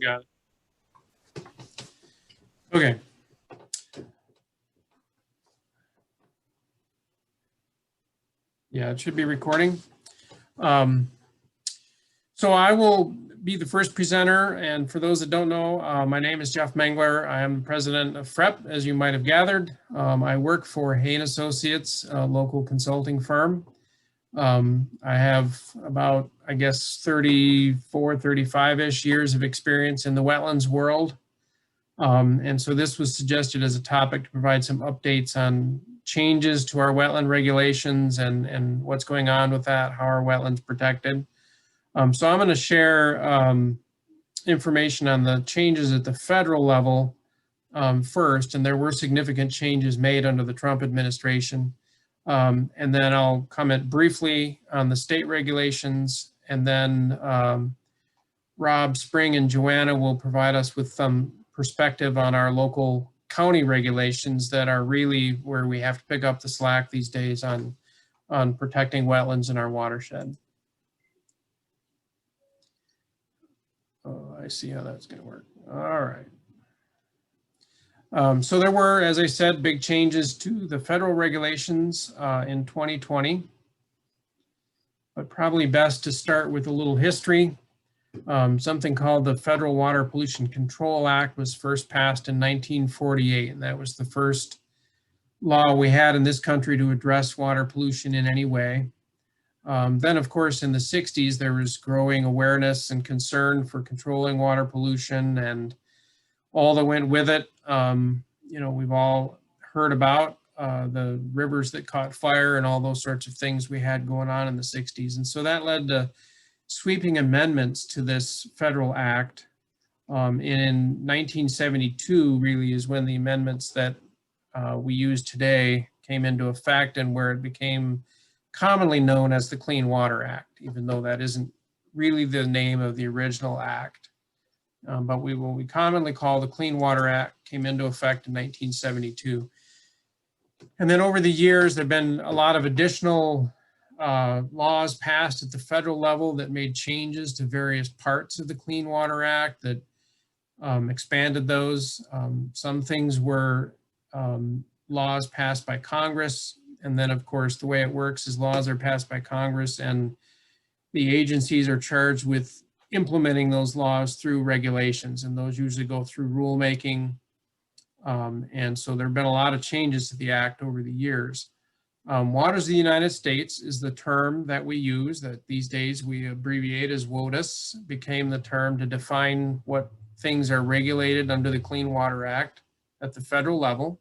got it. Okay. Yeah, it should be recording. So I will be the first presenter, and for those that don't know, my name is Jeff Mengler. I am the president of FREP, as you might have gathered. I work for Hay & Associates, a local consulting firm. I have about, I guess, 34, 35-ish years of experience in the wetlands world. And so this was suggested as a topic to provide some updates on changes to our wetland regulations and what's going on with that, how are wetlands protected. So I'm going to share information on the changes at the federal level first, and there were significant changes made under the Trump administration. And then I'll comment briefly on the state regulations, and then Rob, Spring, and Joanna will provide us with some perspective on our local county regulations that are really where we have to pick up the slack these days on protecting wetlands in our watershed. Oh, I see how that's going to work. All right. So there were, as I said, big changes to the federal regulations in 2020, but probably best to start with a little history. Something called the Federal Water Pollution Control Act was first passed in 1948, and that was the first law we had in this country to address water pollution in any way. Then, of course, in the 60s, there was growing awareness and concern for controlling water pollution and all that went with it. You know, we've all heard about the rivers that caught fire and all those sorts of things we had going on in the 60s. And so that led to sweeping amendments to this federal act. In 1972 really is when the amendments that we use today came into effect, and where it became commonly known as the Clean Water Act, even though that isn't really the name of the original act. But what we commonly call the Clean Water Act came into effect in 1972. And then over the years, there have been a lot of additional laws passed at the federal level that made changes to various parts of the Clean Water Act that expanded those. Some things were laws passed by Congress. And then, of course, the way it works is laws are passed by Congress, and the agencies are charged with implementing those laws through regulations, and those usually go through rulemaking. And so there have been a lot of changes to the act over the years. Waters of the United States is the term that we use, that these days we abbreviate as WOTUS, became the term to define what things are regulated under the Clean Water Act at the federal level.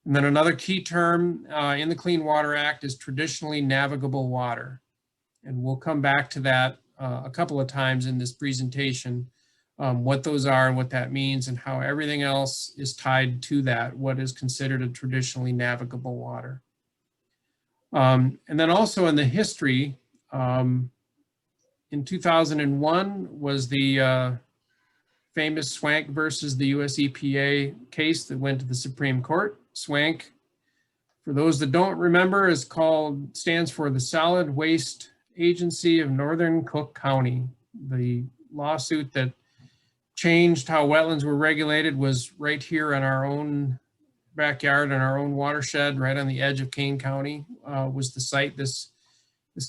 And then another key term in the Clean Water Act is traditionally navigable water. And we'll come back to that a couple of times in this presentation, what those are and what that means and how everything else is tied to that, what is considered a traditionally navigable water. And then also in the history, in 2001 was the famous Swank versus the US EPA case that went to the Supreme Court. Swank, for those that don't remember, stands for the Solid Waste Agency of Northern Cook County. The lawsuit that changed how wetlands were regulated was right here in our own backyard, in our own watershed, right on the edge of Kane County, was the site this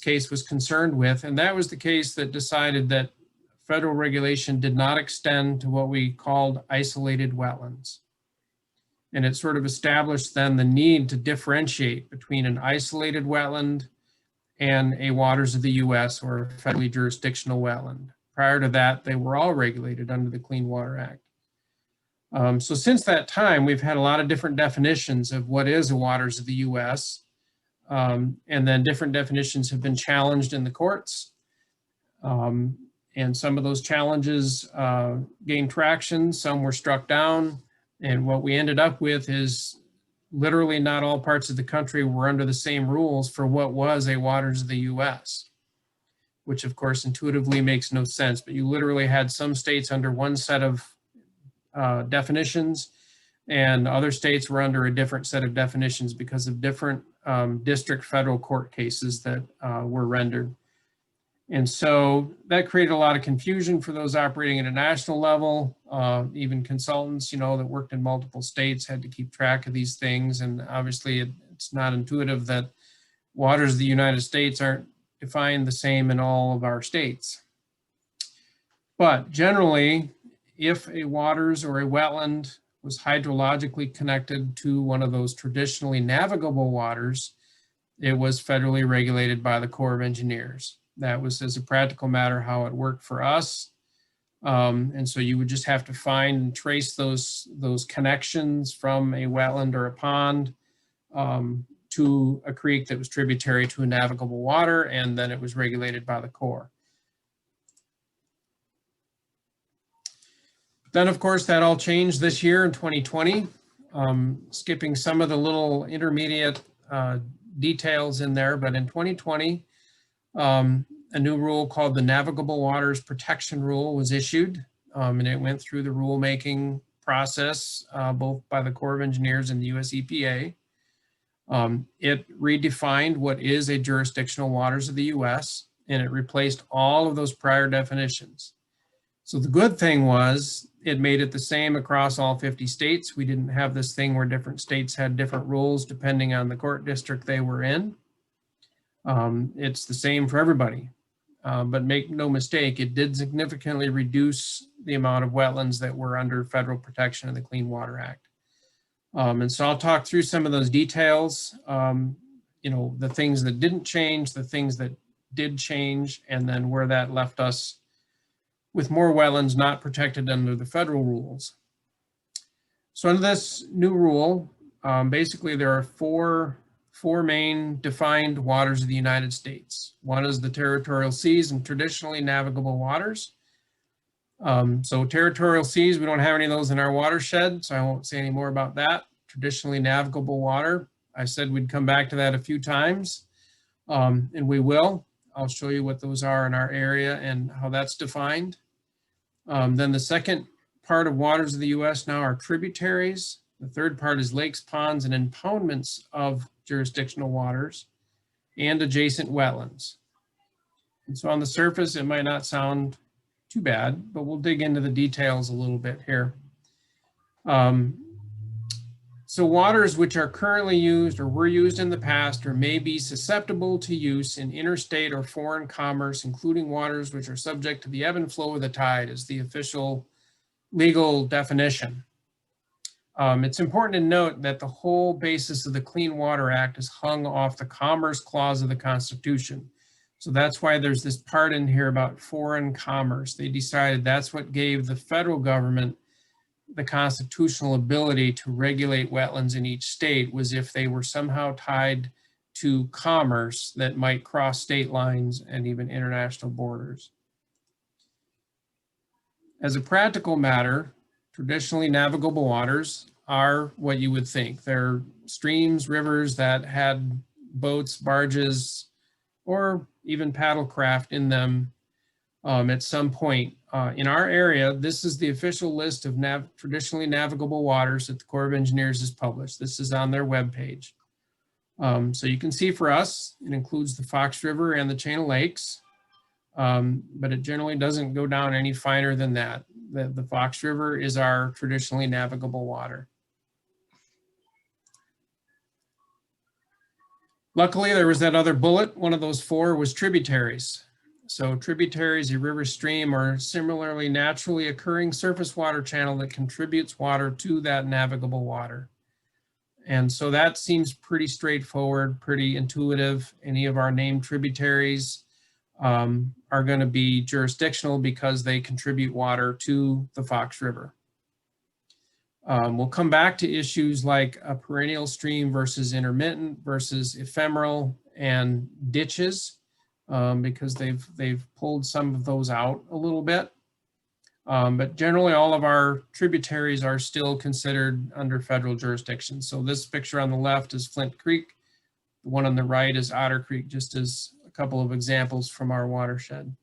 case was concerned with. And that was the case that decided that federal regulation did not extend to what we called isolated wetlands. And it sort of established then the need to differentiate between an isolated wetland and a waters of the US or a federally jurisdictional wetland. Prior to that, they were all regulated under the Clean Water Act. So since that time, we've had a lot of different definitions of what is a waters of the US. And then different definitions have been challenged in the courts. And some of those challenges gained traction, some were struck down. And what we ended up with is literally not all parts of the country were under the same rules for what was a waters of the US, which of course intuitively makes no sense, but you literally had some states under one set of definitions and other states were under a different set of definitions because of different district federal court cases that were rendered. And so that created a lot of confusion for those operating at a national level. Even consultants, that worked in multiple states had to keep track of these things. And obviously it's not intuitive that waters of the United States aren't defined the same in all of our states. But generally, if a waters or a wetland was hydrologically connected to one of those traditionally navigable waters, it was federally regulated by the Corps of Engineers. That was, as a practical matter, how it worked for us. And so you would just have to find and trace those connections from a wetland or a pond to a creek that was tributary to a navigable water, and then it was regulated by the Corps. Then, of course, that all changed this year in 2020, skipping some of the little intermediate details in there, but in 2020, a new rule called the Navigable Waters Protection Rule was issued, and it went through the rulemaking process, both by the Corps of Engineers and the US EPA. It redefined what is a jurisdictional waters of the US, and it replaced all of those prior definitions. So the good thing was it made it the same across all 50 states. We didn't have this thing where different states had different rules depending on the court district they were in. It's the same for everybody. But make no mistake, it did significantly reduce the amount of wetlands that were under federal protection of the Clean Water Act. And so I'll talk through some of those details, the things that didn't change, the things that did change, and then where that left us with more wetlands not protected under the federal rules. So under this new rule, basically there are four main defined waters of the United States. One is the territorial seas and traditionally navigable waters. So territorial seas, we don't have any of those in our watershed, so I won't say any more about that. Traditionally navigable water, I said we'd come back to that a few times, and we will. I'll show you what those are in our area and how that's defined. Then the second part of waters of the US now are tributaries. The third part is lakes, ponds, and impoundments of jurisdictional waters and adjacent wetlands. And so on the surface, it might not sound too bad, but we'll dig into the details a little bit here. So waters which are currently used or were used in the past or may be susceptible to use in interstate or foreign commerce, including waters which are subject to the ebb and flow of the tide, is the official legal definition. It's important to note that the whole basis of the Clean Water Act is hung off the Commerce Clause of the Constitution. So that's why there's this part in here about foreign commerce. They decided that's what gave the federal government the constitutional ability to regulate wetlands in each state, was if they were somehow tied to commerce that might cross state lines and even international borders. As a practical matter, traditionally navigable waters are what you would think. They're streams, rivers that had boats, barges, or even paddlecraft in them at some point. In our area, this is the official list of traditionally navigable waters that the Corps of Engineers has published. This is on their webpage. So you can see for us, it includes the Fox River and the Chain of Lakes, but it generally doesn't go down any finer than that. The Fox River is our traditionally navigable water. Luckily, there was that other bullet. One of those four was tributaries. So tributaries, a river stream, are similarly naturally occurring surface water channel that contributes water to that navigable water. And so that seems pretty straightforward, pretty intuitive. Any of our named tributaries are going to be jurisdictional because they contribute water to the Fox River. We'll come back to issues like a perennial stream versus intermittent versus ephemeral and ditches, because they've pulled some of those out a little bit. But generally all of our tributaries are still considered under federal jurisdiction. So this picture on the left is Flint Creek. The one on the right is Otter Creek, just as a couple of examples from our watershed.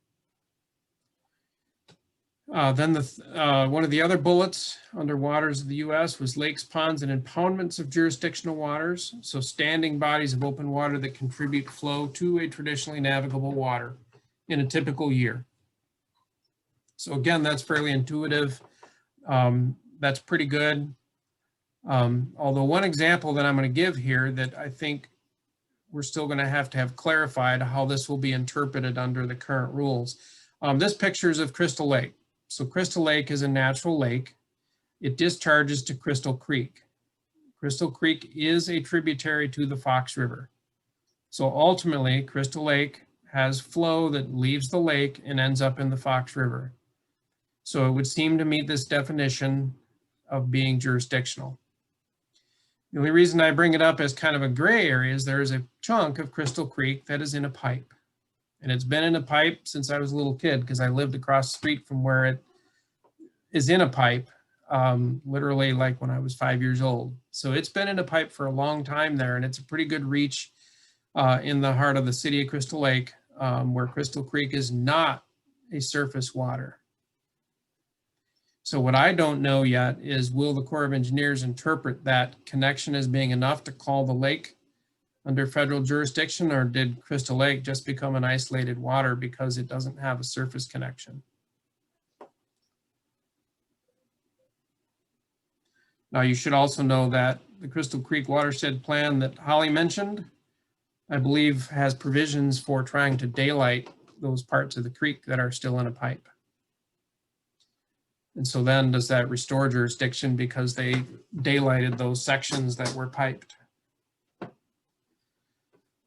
Then one of the other bullets under waters of the US was lakes, ponds, and impoundments of jurisdictional waters. So standing bodies of open water that contribute flow to a traditionally navigable water. in a typical year. So again, that's fairly intuitive. That's pretty good. Although one example that I'm going to give here that I think we're still going to have clarified how this will be interpreted under the current rules. This picture is of Crystal Lake. So Crystal Lake is a natural lake. It discharges to Crystal Creek. Crystal Creek is a tributary to the Fox River. So ultimately, Crystal Lake has flow that leaves the lake and ends up in the Fox River. So it would seem to meet this definition of being jurisdictional. The only reason I bring it up as kind of a gray area is there is a chunk of Crystal Creek that is in a pipe. And it's been in a pipe since I was a little kid because I lived across the street from where it is in a pipe, literally like when I was 5 years old. So it's been in a pipe for a long time there, and it's a pretty good reach in the heart of the city of Crystal Lake, where Crystal Creek is not a surface water. So what I don't know yet is, will the Corps of Engineers interpret that connection as being enough to call the lake under federal jurisdiction, or did Crystal Lake just become an isolated water because it doesn't have a surface connection? Now, you should also know that the Crystal Creek Watershed Plan that Holly mentioned, I believe, has provisions for trying to daylight those parts of the creek that are still in a pipe. And so then does that restore jurisdiction because they daylighted those sections that were piped?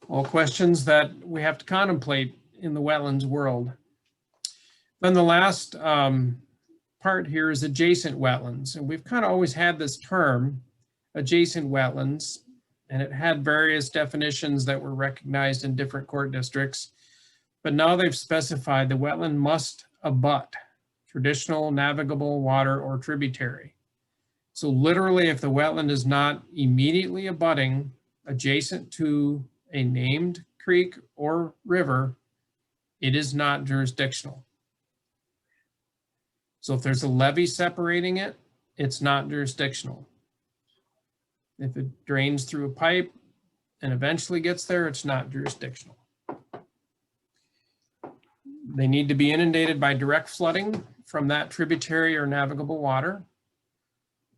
All questions that we have to contemplate in the wetlands world. Then the last part here is adjacent wetlands. And we've kind of always had this term, adjacent wetlands, and it had various definitions that were recognized in different court districts. But now they've specified the wetland must abut traditional navigable water or tributary. So literally, if the wetland is not immediately abutting adjacent to a named creek or river, it is not jurisdictional. So if there's a levee separating it, it's not jurisdictional. If it drains through a pipe and eventually gets there, it's not jurisdictional. They need to be inundated by direct flooding from that tributary or navigable water.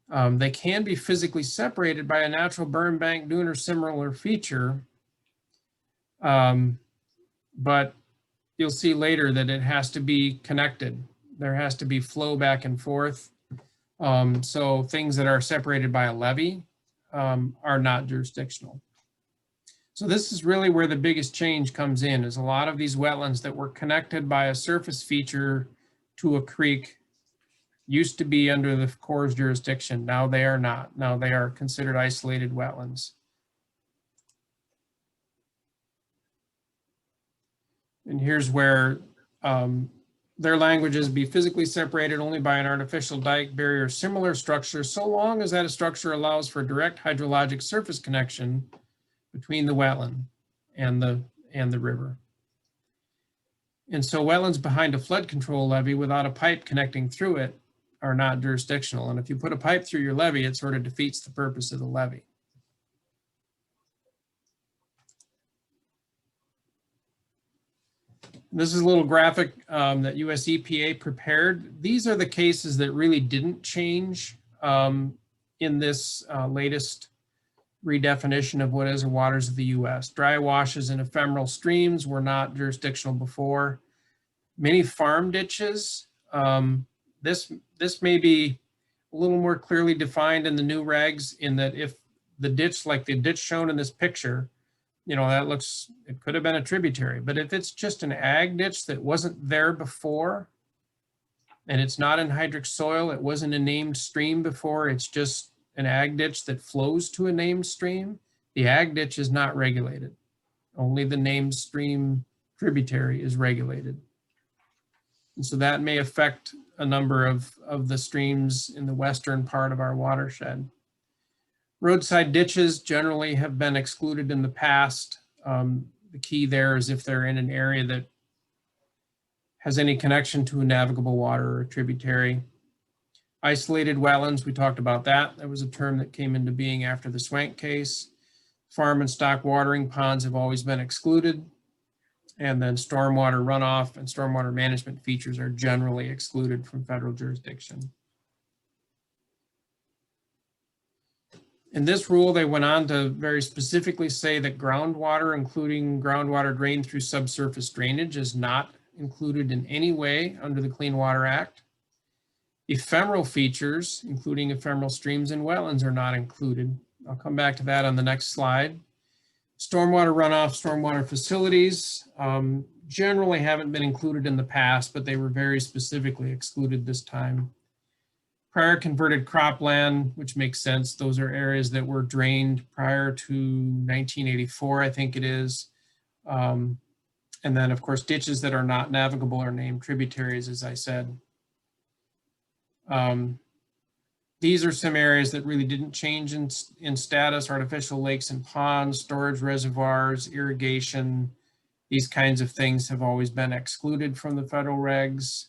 They can be physically separated by a natural burn bank, dune, or similar feature, but you'll see later that it has to be connected. There has to be flow back and forth. So things that are separated by a levee are not jurisdictional. So this is really where the biggest change comes in, is a lot of these wetlands that were connected by a surface feature to a creek used to be under the Corps' jurisdiction. Now they are not. Now they are considered isolated wetlands. And here's where their language is: be physically separated only by an artificial dike, barrier, or similar structure, so long as that structure allows for direct hydrologic surface connection between the wetland and the river. And so wetlands behind a flood control levee without a pipe connecting through it are not jurisdictional. And if you put a pipe through your levee, it sort of defeats the purpose of the levee. This is a little graphic that US EPA prepared. These are the cases that really didn't change in this latest redefinition of what is the waters of the US. Dry washes and ephemeral streams were not jurisdictional before. Many farm ditches, this may be a little more clearly defined in the new regs, in that if the ditch, like the ditch shown in this picture, you know, that looks, it could have been a tributary, but if it's just an ag ditch that wasn't there before, and it's not in hydric soil, it wasn't a named stream before, it's just an ag ditch that flows to a named stream, the ag ditch is not regulated. Only the named stream tributary is regulated. And so that may affect a number of the streams in the western part of our watershed. Roadside ditches generally have been excluded in the past. The key there is if they're in an area that has any connection to a navigable water or a tributary. Isolated wetlands, we talked about that. That was a term that came into being after the Swank case. Farm and stock watering ponds have always been excluded. And then stormwater runoff and stormwater management features are generally excluded from federal jurisdiction. In this rule, they went on to very specifically say that groundwater, including groundwater drained through subsurface drainage, is not included in any way under the Clean Water Act. Ephemeral features, including ephemeral streams and wetlands, are not included. I'll come back to that on the next slide. Stormwater runoff, stormwater facilities generally haven't been included in the past, but they were very specifically excluded this time. Prior converted cropland, which makes sense. Those are areas that were drained prior to 1984, I think it is. And then, of course, ditches that are not navigable are named tributaries, as I said. These are some areas that really didn't change in status: artificial lakes and ponds, storage reservoirs, irrigation. These kinds of things have always been excluded from the federal regs.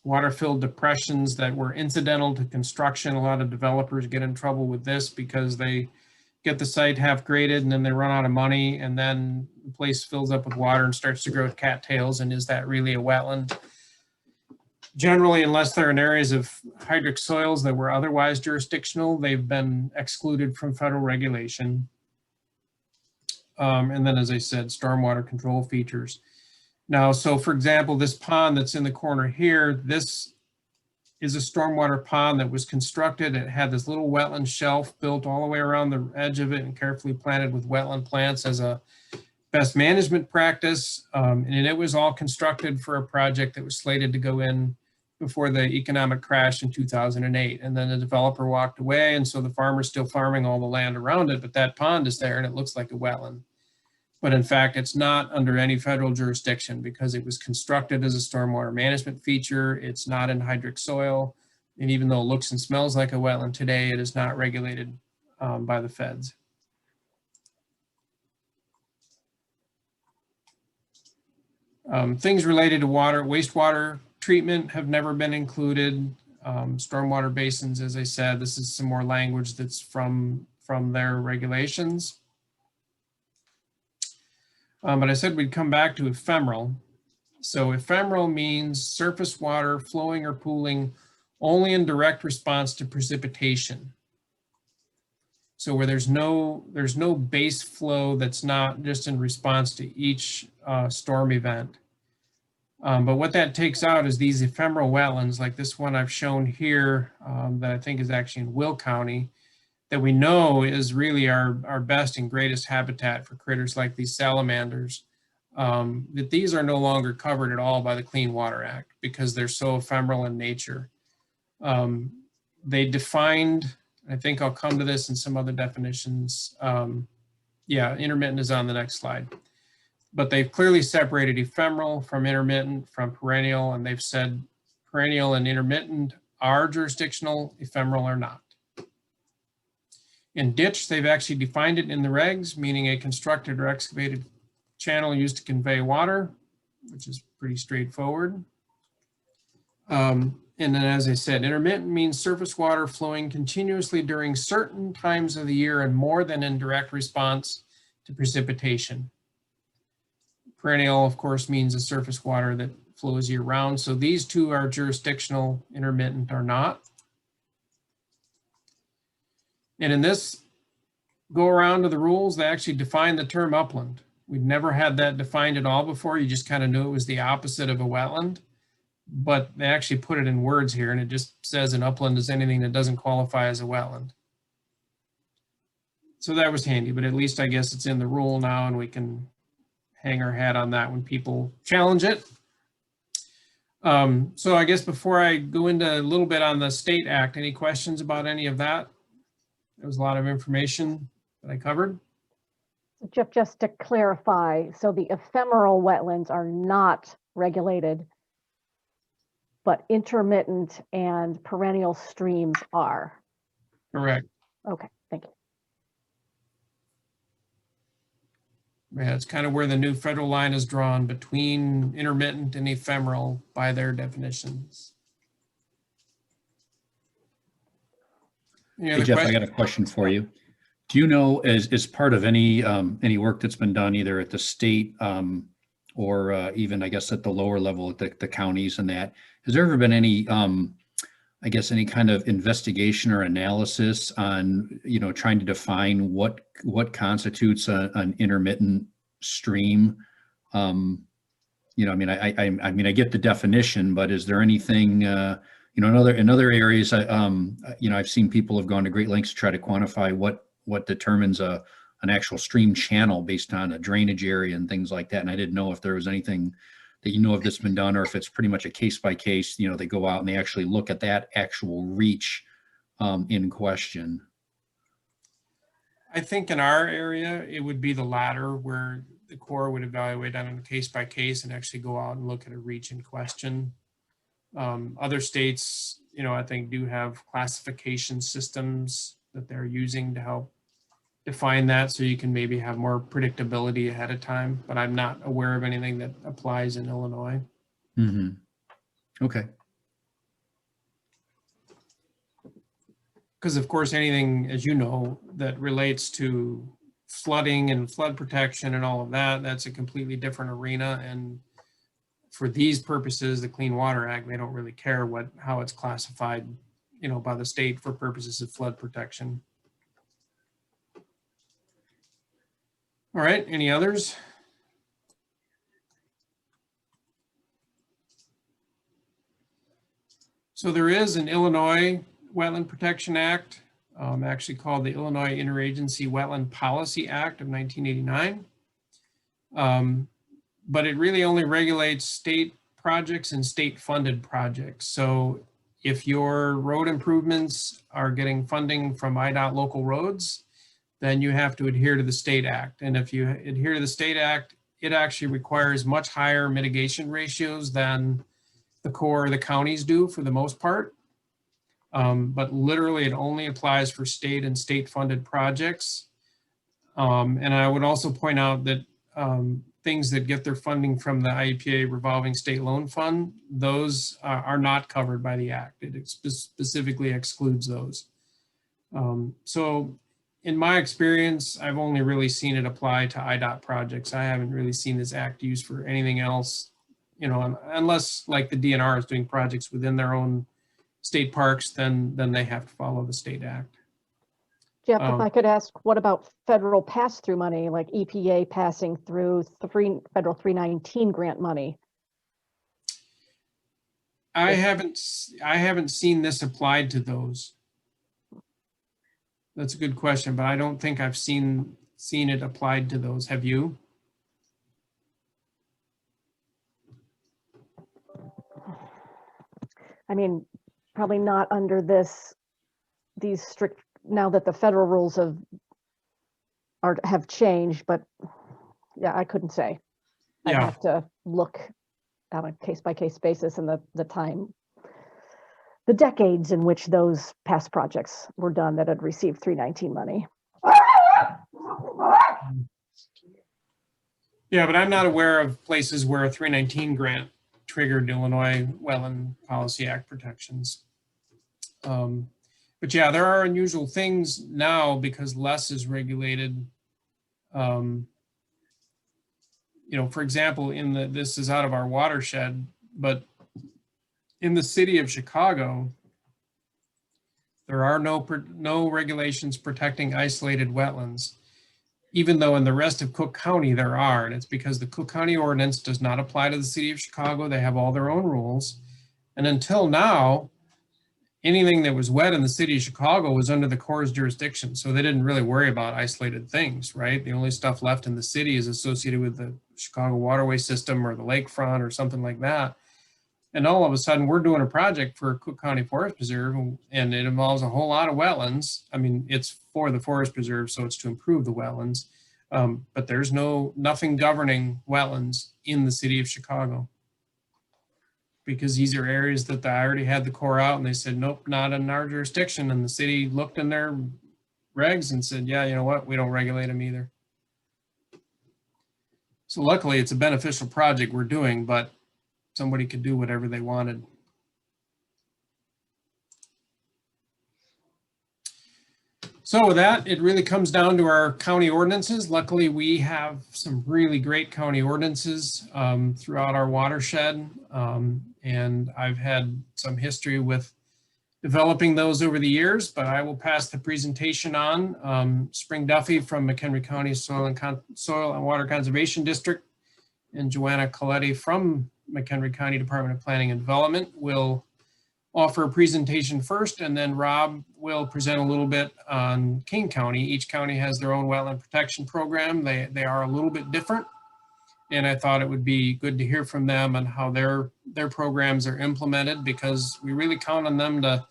Water-filled depressions that were incidental to construction. A lot of developers get in trouble with this because they get the site half graded and then they run out of money, and then the place fills up with water and starts to grow cattails. And is that really a wetland? Generally, unless they're in areas of hydric soils that were otherwise jurisdictional, they've been excluded from federal regulation. And then, as I said, stormwater control features. Now, so for example, this pond that's in the corner here, this is a stormwater pond that was constructed. It had this little wetland shelf built all the way around the edge of it and carefully planted with wetland plants as a best management practice. And it was all constructed for a project that was slated to go in before the economic crash in 2008. And then the developer walked away, and so the farmer's still farming all the land around it, but that pond is there and it looks like a wetland. But in fact, it's not under any federal jurisdiction because it was constructed as a stormwater management feature. It's not in hydric soil. And even though it looks and smells like a wetland today, it is not regulated by the feds. Things related to water, wastewater treatment have never been included. Stormwater basins, as I said, this is some more language that's from their regulations. But I said we'd come back to ephemeral. So ephemeral means surface water flowing or pooling only in direct response to precipitation. So where there's no base flow that's not just in response to each storm event. But what that takes out is these ephemeral wetlands, like this one I've shown here, that I think is actually in Will County, that we know is really our best and greatest habitat for critters like these salamanders, that these are no longer covered at all by the Clean Water Act because they're so ephemeral in nature. They defined, I think I'll come to this in some other definitions. Yeah, intermittent is on the next slide. But they've clearly separated ephemeral from intermittent from perennial, and they've said perennial and intermittent are jurisdictional, ephemeral are not. In ditch, they've actually defined it in the regs, meaning a constructed or excavated channel used to convey water, which is pretty straightforward. And then, as I said, intermittent means surface water flowing continuously during certain times of the year and more than in direct response to precipitation. Perennial, of course, means a surface water that flows year round. So these two are jurisdictional, intermittent are not. And in this go around to the rules, they actually define the term upland. We've never had that defined at all before. You just kind of knew it was the opposite of a wetland, but they actually put it in words here, and it just says an upland is anything that doesn't qualify as a wetland. So that was handy, but at least I guess it's in the rule now and we can hang our hat on that when people challenge it. So I guess before I go into a little bit on the state act, any questions about any of that? There was a lot of information that I covered. Jeff, just to clarify, so the ephemeral wetlands are not regulated, but intermittent and perennial streams are. Correct. Okay, thank you. Yeah, it's kind of where the new federal line is drawn between intermittent and ephemeral by their definitions. Hey, Jeff, I got a question for you. Do you know, as part of any work that's been done either at the state or even I guess at the lower level at the counties and that, has there ever been any I guess any kind of investigation or analysis on, trying to define what constitutes an intermittent stream? I mean, I mean, I get the definition, but is there anything, in other areas, I've seen people have gone to great lengths to try to quantify what determines an actual stream channel based on a drainage area and things like that. And I didn't know if there was anything that of that's been done, or if it's pretty much a case by case. They go out and they actually look at that actual reach in question. I think in our area, it would be the latter, where the Corps would evaluate on a case by case and actually go out and look at a reach in question. Other states, I think do have classification systems that they're using to help define that, so you can maybe have more predictability ahead of time, but I'm not aware of anything that applies in Illinois. Mm-hmm. Okay. Because of course, anything, as you know, that relates to flooding and flood protection and all of that, that's a completely different arena. And for these purposes, the Clean Water Act, they don't really care how it's classified, by the state for purposes of flood protection. All right, any others? So there is an Illinois Wetland Protection Act, actually called the Illinois Interagency Wetland Policy Act of 1989. But it really only regulates state projects and state funded projects. So if your road improvements are getting funding from IDOT local roads, then you have to adhere to the state act. And if you adhere to the state act, it actually requires much higher mitigation ratios than the Corps or the counties do for the most part. But literally it only applies for state and state funded projects. And I would also point out that things that get their funding from the IEPA revolving state loan fund, those are not covered by the act. It specifically excludes those. So in my experience, I've only really seen it apply to IDOT projects. I haven't really seen this act used for anything else, unless like the DNR is doing projects within their own state parks, then they have to follow the state act. Jeff, if I could ask, what about federal pass-through money, like EPA passing through federal 319 grant money? I haven't seen this applied to those. That's a good question, but I don't think I've seen it applied to those. Have you? I mean, probably not under these strict, now that the federal rules have changed, but yeah, I couldn't say. I'd have to look on a case-by-case basis and the decades in which those past projects were done that had received 319 money. Yeah, but I'm not aware of places where a 319 grant triggered Illinois Wetland Policy Act protections. But yeah, there are unusual things now because less is regulated. For example, this is out of our watershed, but in the city of Chicago, there are no regulations protecting isolated wetlands, even though in the rest of Cook County there are, and it's because the Cook County ordinance does not apply to the city of Chicago. They have all their own rules. And until now, anything that was wet in the city of Chicago was under the Corps' jurisdiction. So they didn't really worry about isolated things, right? The only stuff left in the city is associated with the Chicago waterway system or the lakefront or something like that. And all of a sudden we're doing a project for Cook County Forest Preserve, and it involves a whole lot of wetlands. I mean, it's for the Forest Preserve, so it's to improve the wetlands. But there's nothing governing wetlands in the city of Chicago, because these are areas that I already had the Corps out and they said, nope, not in our jurisdiction. And the city looked in their regs and said, yeah, you know what? We don't regulate them either. So luckily it's a beneficial project we're doing, but somebody could do whatever they wanted. So with that, it really comes down to our county ordinances. Luckily, we have some really great county ordinances throughout our watershed. And I've had some history with developing those over the years, but I will pass the presentation on. Spring Duffy from McHenry County Soil and Water Conservation District and Joanna Coletti from McHenry County Department of Planning and Development will offer a presentation first, and then Rob will present a little bit on King County. Each county has their own wetland protection program. They are a little bit different, and I thought it would be good to hear from them on how their programs are implemented, because we really count on them to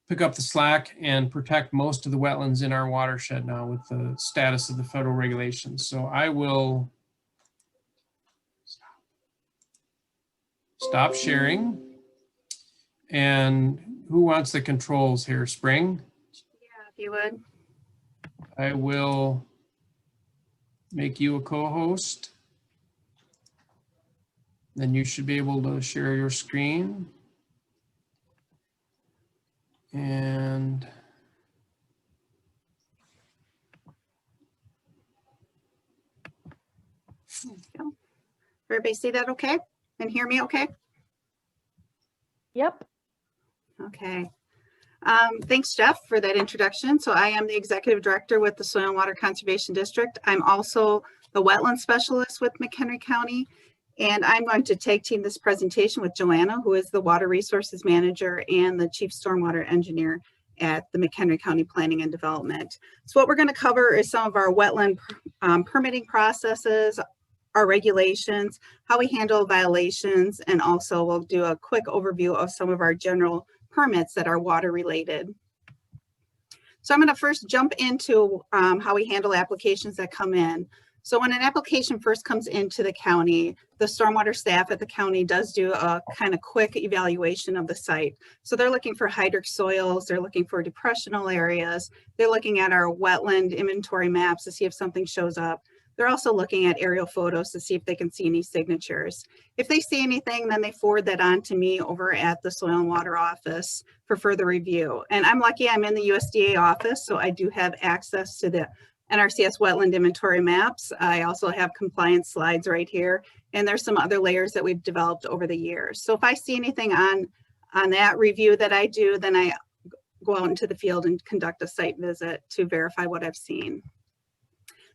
pick up the slack and protect most of the wetlands in our watershed now with the status of the federal regulations. So I will stop sharing. And who wants the controls here? Spring? Yeah, if you would. I will make you a co-host. Then you should be able to share your screen. And Everybody see that okay? And hear me okay? Yep. Okay. Thanks, Jeff, for that introduction. So I am the Executive Director with the Soil and Water Conservation District. I'm also the Wetland Specialist with McHenry County. And I'm going to tag team this presentation with Joanna, who is the Water Resources Manager and the Chief Stormwater Engineer at the McHenry County Planning and Development. So what we're going to cover is some of our wetland permitting processes, our regulations, how we handle violations, and also we'll do a quick overview of some of our general permits that are water related. So I'm going to first jump into how we handle applications that come in. So when an application first comes into the county, the stormwater staff at the county does do a kind of quick evaluation of the site. So they're looking for hydric soils, they're looking for depressional areas, they're looking at our wetland inventory maps to see if something shows up. They're also looking at aerial photos to see if they can see any signatures. If they see anything, then they forward that on to me over at the Soil and Water Office for further review. And I'm lucky I'm in the USDA office, so I do have access to the NRCS wetland inventory maps. I also have compliance slides right here, and there's some other layers that we've developed over the years. So if I see anything on that review that I do, then I go out into the field and conduct a site visit to verify what I've seen.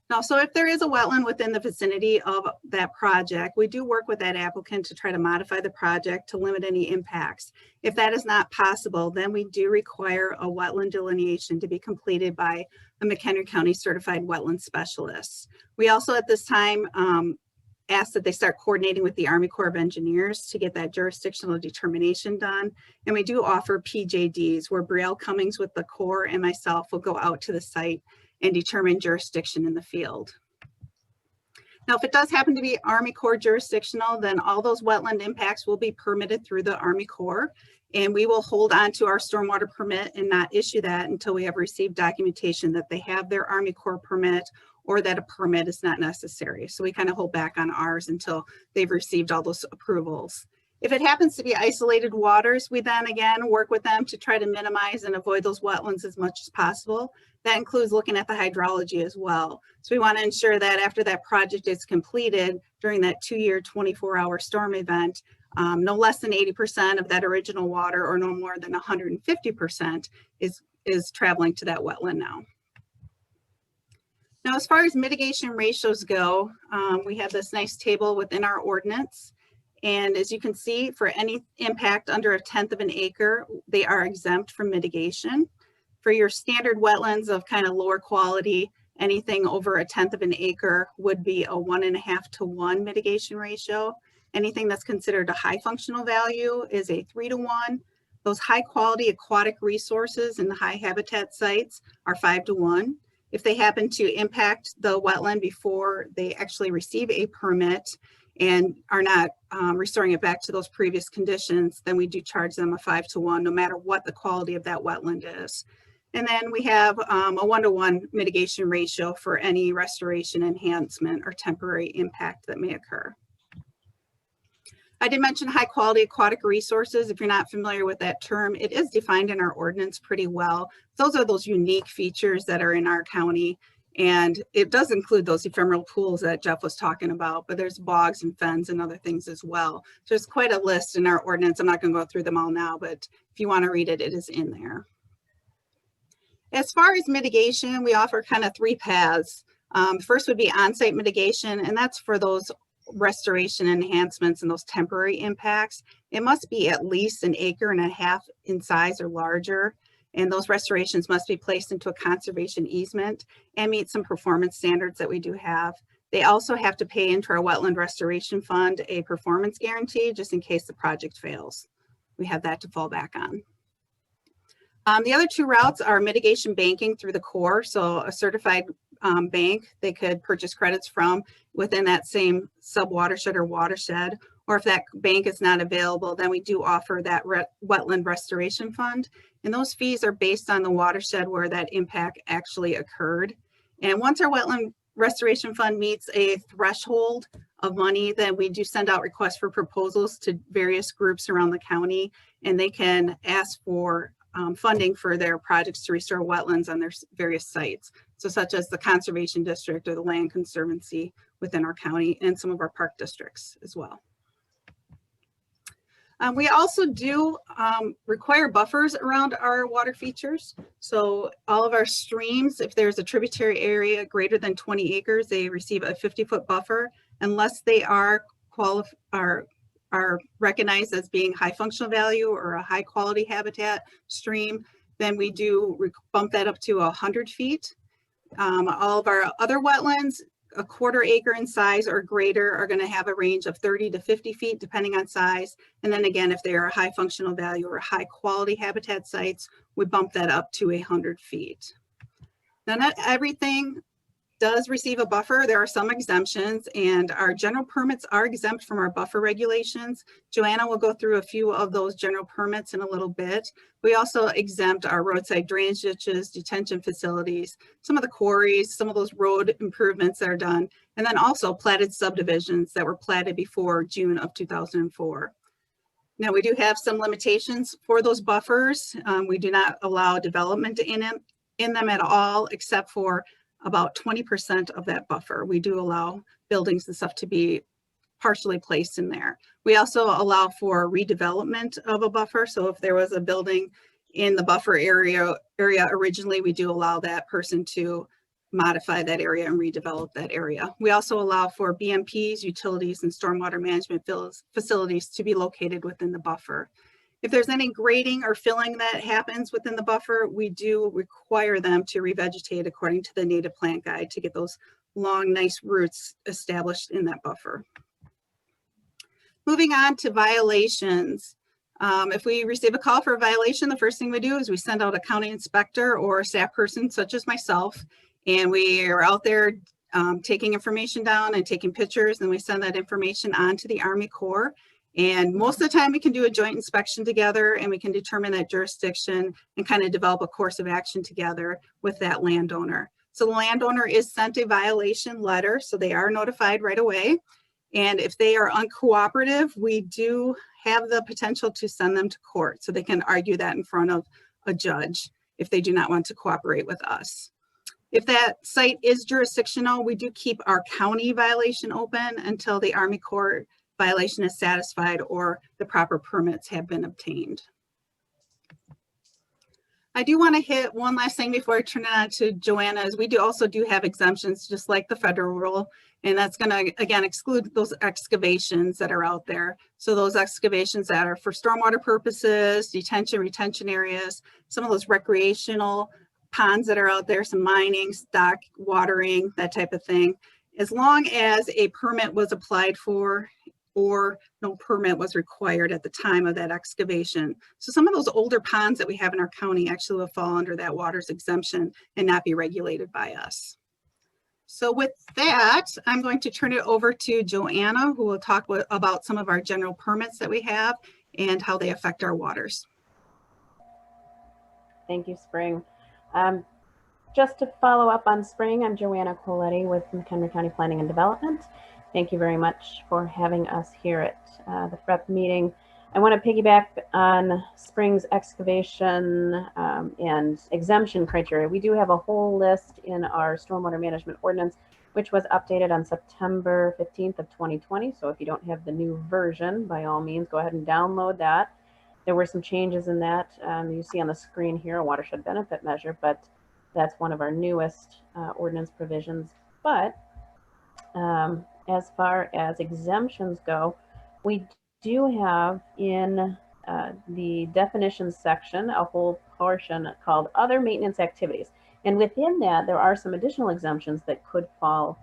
Now, so if there is a wetland within the vicinity of that project, we do work with that applicant to try to modify the project to limit any impacts. If that is not possible, then we do require a wetland delineation to be completed by a McHenry County certified wetland specialist. We also at this time ask that they start coordinating with the Army Corps of Engineers to get that jurisdictional determination done. And we do offer PJDs where Brielle Cummings with the Corps and myself will go out to the site and determine jurisdiction in the field. Now, if it does happen to be Army Corps jurisdictional, then all those wetland impacts will be permitted through the Army Corps, and we will hold on to our stormwater permit and not issue that until we have received documentation that they have their Army Corps permit or that a permit is not necessary. So we kind of hold back on ours until they've received all those approvals. If it happens to be isolated waters, we then again work with them to try to minimize and avoid those wetlands as much as possible. That includes looking at the hydrology as well. So we want to ensure that after that project is completed during that 2-year, 24-hour storm event, no less than 80% of that original water or no more than 150% is traveling to that wetland now. Now, as far as mitigation ratios go, we have this nice table within our ordinance. And as you can see, for any impact under 1/10 of an acre, they are exempt from mitigation. For your standard wetlands of kind of lower quality, anything over 1/10 of an acre would be a 1.5 to 1 mitigation ratio. Anything that's considered a high functional value is a 3 to 1. Those high quality aquatic resources and the high habitat sites are 5 to 1. If they happen to impact the wetland before they actually receive a permit and are not restoring it back to those previous conditions, then we do charge them a 5 to 1, no matter what the quality of that wetland is. And then we have a 1 to 1 mitigation ratio for any restoration, enhancement, or temporary impact that may occur. I did mention high quality aquatic resources. If you're not familiar with that term, it is defined in our ordinance pretty well. Those are those unique features that are in our county. And it does include those ephemeral pools that Jeff was talking about, but there's bogs and fens and other things as well. So there's quite a list in our ordinance. I'm not going to go through them all now, but if you want to read it, it is in there. As far as mitigation, we offer kind of 3 paths. First would be on-site mitigation, and that's for those restoration enhancements and those temporary impacts. It must be at least 1.5 acres in size or larger. And those restorations must be placed into a conservation easement and meet some performance standards that we do have. They also have to pay into our Wetland Restoration Fund a performance guarantee just in case the project fails. We have that to fall back on. The other 2 routes are mitigation banking through the Corps. So a certified bank they could purchase credits from within that same sub-watershed or watershed. Or if that bank is not available, then we do offer that Wetland Restoration Fund. And those fees are based on the watershed where that impact actually occurred. And once our Wetland Restoration Fund meets a threshold of money, then we do send out requests for proposals to various groups around the county, and they can ask for funding for their projects to restore wetlands on their various sites. So such as the Conservation District or the Land Conservancy within our county and some of our park districts as well. We also do require buffers around our water features. So all of our streams, if there's a tributary area greater than 20 acres, they receive a 50-foot buffer unless they are recognized as being high functional value or a high quality habitat stream. Then we do bump that up to 100 feet. All of our other wetlands, 1/4 acre in size or greater, are going to have a range of 30 to 50 feet depending on size. And then again, if they are high functional value or high quality habitat sites, we bump that up to 100 feet. Now, not everything does receive a buffer. There are some exemptions, and our general permits are exempt from our buffer regulations. Joanna will go through a few of those general permits in a little bit. We also exempt our roadside drainage ditches, detention facilities, some of the quarries, some of those road improvements that are done, and then also platted subdivisions that were platted before June of 2004. Now, we do have some limitations for those buffers. We do not allow development in them at all, except for about 20% of that buffer. We do allow buildings and stuff to be partially placed in there. We also allow for redevelopment of a buffer. So if there was a building in the buffer area originally, we do allow that person to modify that area and redevelop that area. We also allow for BMPs, utilities, and stormwater management facilities to be located within the buffer. If there's any grading or filling that happens within the buffer, we do require them to revegetate according to the native plant guide to get those long, nice roots established in that buffer. Moving on to violations. If we receive a call for a violation, the first thing we do is we send out a county inspector or a staff person such as myself, and we are out there taking information down and taking pictures, and we send that information on to the Army Corps. And most of the time we can do a joint inspection together, and we can determine that jurisdiction and kind of develop a course of action together with that landowner. So the landowner is sent a violation letter, so they are notified right away. And if they are uncooperative, we do have the potential to send them to court, so they can argue that in front of a judge if they do not want to cooperate with us. If that site is jurisdictional, we do keep our county violation open until the Army Corps violation is satisfied or the proper permits have been obtained. I do want to hit one last thing before I turn it on to Joanna, is we also do have exemptions just like the federal rule, and that's going to again exclude those excavations that are out there. So those excavations that are for stormwater purposes, detention, retention areas, some of those recreational ponds that are out there, some mining, stock, watering, that type of thing. As long as a permit was applied for or no permit was required at the time of that excavation. So some of those older ponds that we have in our county actually will fall under that waters exemption and not be regulated by us. So with that, I'm going to turn it over to Joanna, who will talk about some of our general permits that we have and how they affect our waters. Thank you, Spring. Just to follow up on Spring, I'm Joanna Coletti with McHenry County Planning and Development. Thank you very much for having us here at the FREP meeting. I want to piggyback on Springs excavation and exemption criteria. We do have a whole list in our stormwater management ordinance, which was updated on September 15th of 2020. So if you don't have the new version, by all means, go ahead and download that. There were some changes in that. You see on the screen here, a watershed benefit measure, but that's one of our newest ordinance provisions. But as far as exemptions go, we do have in the definitions section a whole portion called other maintenance activities. And within that, there are some additional exemptions that could fall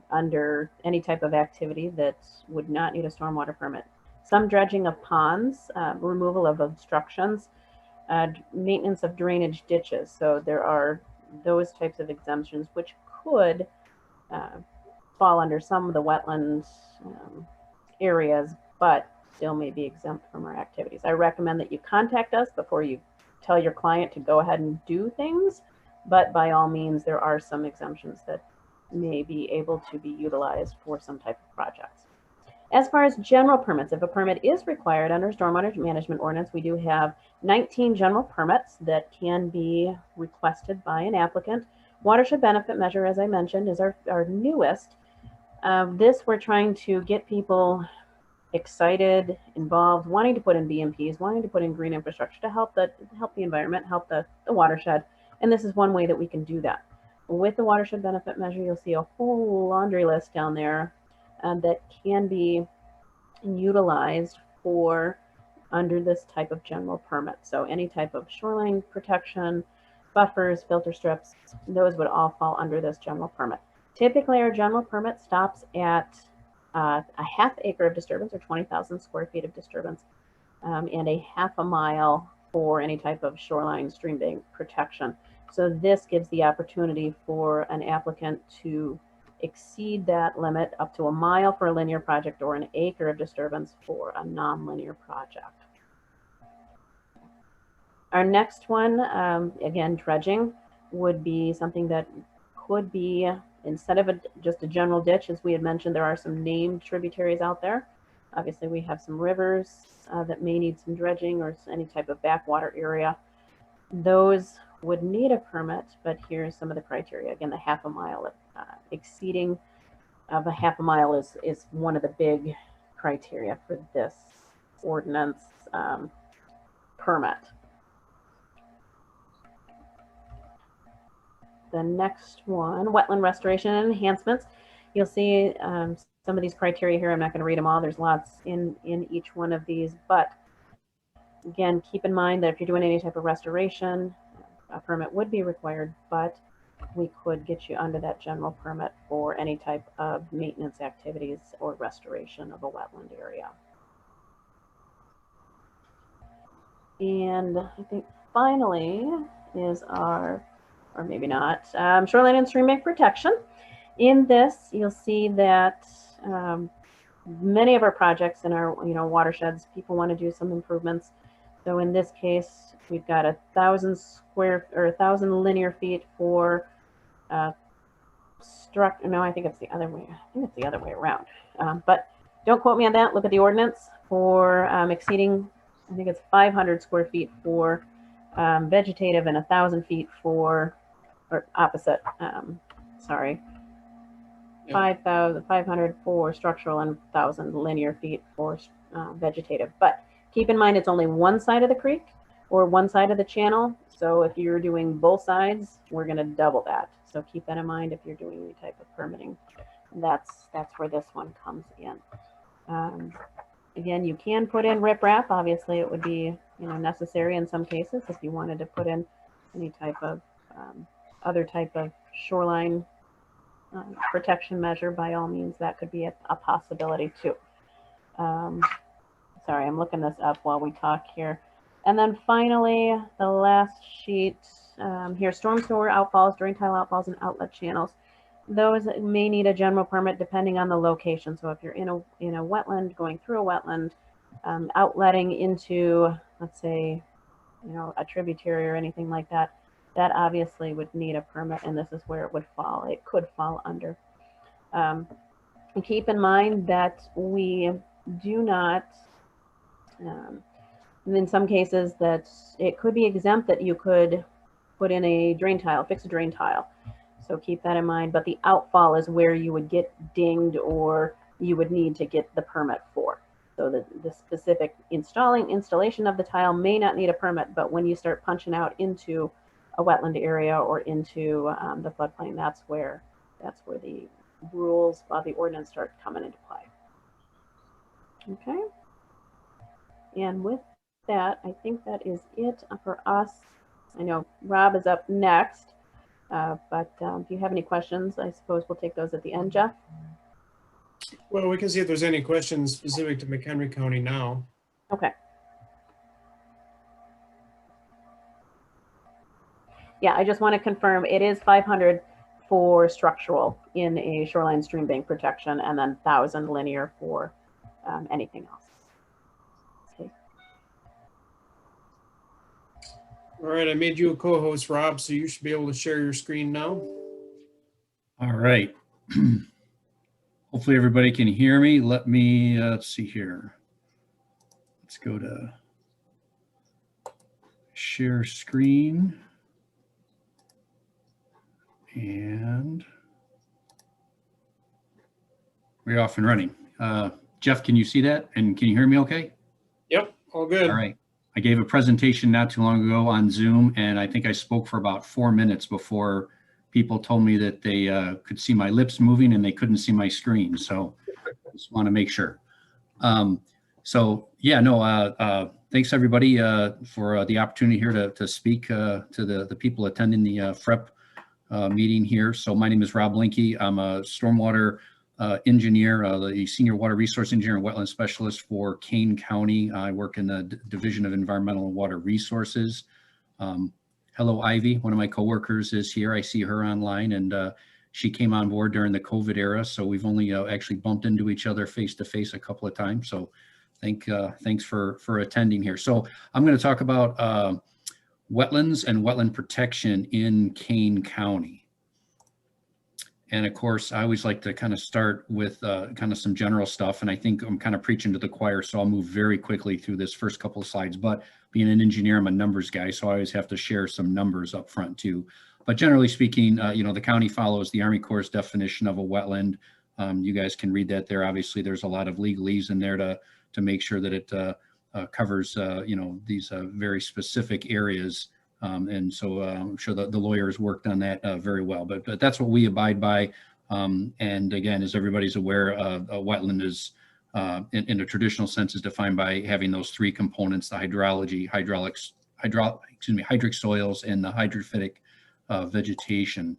under any type of activity that would not need a stormwater permit. Some dredging of ponds, removal of obstructions, maintenance of drainage ditches. So there are those types of exemptions which could fall under some of the wetlands areas, but still may be exempt from our activities. I recommend that you contact us before you tell your client to go ahead and do things, but by all means, there are some exemptions that may be able to be utilized for some type of projects. As far as general permits, if a permit is required under stormwater management ordinance, we do have 19 general permits that can be requested by an applicant. Watershed benefit measure, as I mentioned, is our newest. This we're trying to get people excited, involved, wanting to put in BMPs, wanting to put in green infrastructure to help the environment, help the watershed. And this is one way that we can do that. With the watershed benefit measure, you'll see a whole laundry list down there that can be utilized for under this type of general permit. So any type of shoreline protection, buffers, filter strips, those would all fall under this general permit. Typically, our general permit stops at a half acre of disturbance or 20,000 square feet of disturbance and a half a mile for any type of shoreline stream bank protection. So this gives the opportunity for an applicant to exceed that limit up to a mile for a linear project or an acre of disturbance for a non-linear project. Our next one, again, dredging would be something that could be, instead of just a general ditch, as we had mentioned, there are some named tributaries out there. Obviously, we have some rivers that may need some dredging or any type of backwater area. Those would need a permit, but here's some of the criteria. Again, the half a mile, exceeding of a half a mile is one of the big criteria for this ordinance permit. The next one, wetland restoration and enhancements. You'll see some of these criteria here. I'm not going to read them all. There's lots in each one of these, but again, keep in mind that if you're doing any type of restoration, a permit would be required, but we could get you under that general permit for any type of maintenance activities or restoration of a wetland area. And I think finally is our, or maybe not, shoreline and stream bank protection. In this, you'll see that many of our projects in our watersheds, people want to do some improvements. So in this case, we've got 1,000 linear feet for no, I think it's the other way. I think it's the other way around. But don't quote me on that. Look at the ordinance for exceeding, I think it's 500 square feet for vegetative and 1,000 feet for, or opposite, sorry. 500 for structural and 1,000 linear feet for vegetative. But keep in mind, it's only one side of the creek or one side of the channel. So if you're doing both sides, we're going to double that. So keep that in mind if you're doing any type of permitting. That's where this one comes in. Again, you can put in riprap. Obviously, it would be necessary in some cases if you wanted to put in any type of other type of shoreline protection measure. By all means, that could be a possibility too. Sorry, I'm looking this up while we talk here. And then finally, the last sheet here, storm sewer outfalls, drain tile outfalls, and outlet channels. Those may need a general permit depending on the location. So if you're in a wetland, going through a wetland, outletting into, let's say, a tributary or anything like that, that obviously would need a permit, and this is where it would fall. It could fall under. And keep in mind that we do not, and in some cases that it could be exempt that you could put in a drain tile, fix a drain tile. So keep that in mind, but the outfall is where you would get dinged or you would need to get the permit for. So the specific installation of the tile may not need a permit, but when you start punching out into a wetland area or into the floodplain, that's where the rules of the ordinance start coming into play. Okay. And with that, I think that is it for us. I know Rob is up next, but if you have any questions, I suppose we'll take those at the end, Jeff. Well, we can see if there's any questions specific to McHenry County now. Okay. Yeah, I just want to confirm it is 500 for structural in a shoreline stream bank protection, and then 1,000 linear for anything else. Okay. All right, I made you a co-host, Rob, so you should be able to share your screen now. All right. Hopefully everybody can hear me. Let me, let's see here. Let's go to share screen. And we're off and running. Jeff, can you see that? And can you hear me okay? Yep, all good. All right. I gave a presentation not too long ago on Zoom, and I think I spoke for about 4 minutes before people told me that they could see my lips moving and they couldn't see my screen. So just want to make sure. So yeah, no, thanks everybody for the opportunity here to speak to the people attending the FREP meeting here. So my name is Rob Linke. I'm a stormwater engineer, the senior water resource engineer and wetland specialist for Kane County. I work in the Division of Environmental and Water Resources. Hello, Ivy. One of my coworkers is here. I see her online, and she came on board during the COVID era. So we've only actually bumped into each other face to face a couple of times. So thanks for attending here. So I'm going to talk about wetlands and wetland protection in Kane County. And of course, I always like to kind of start with kind of some general stuff. And I think I'm kind of preaching to the choir, so I'll move very quickly through this first couple of slides. But being an engineer, I'm a numbers guy, so I always have to share some numbers up front too. But generally speaking, you know, the county follows the Army Corps' definition of a wetland. You guys can read that there. Obviously, there's a lot of legalese in there to make sure that it covers, you know, these very specific areas. And so I'm sure that the lawyers worked on that very well, but that's what we abide by. And again, as everybody's aware, a wetland is, in a traditional sense, is defined by having those three components: the hydrology, hydric soils, and the hydrophytic vegetation.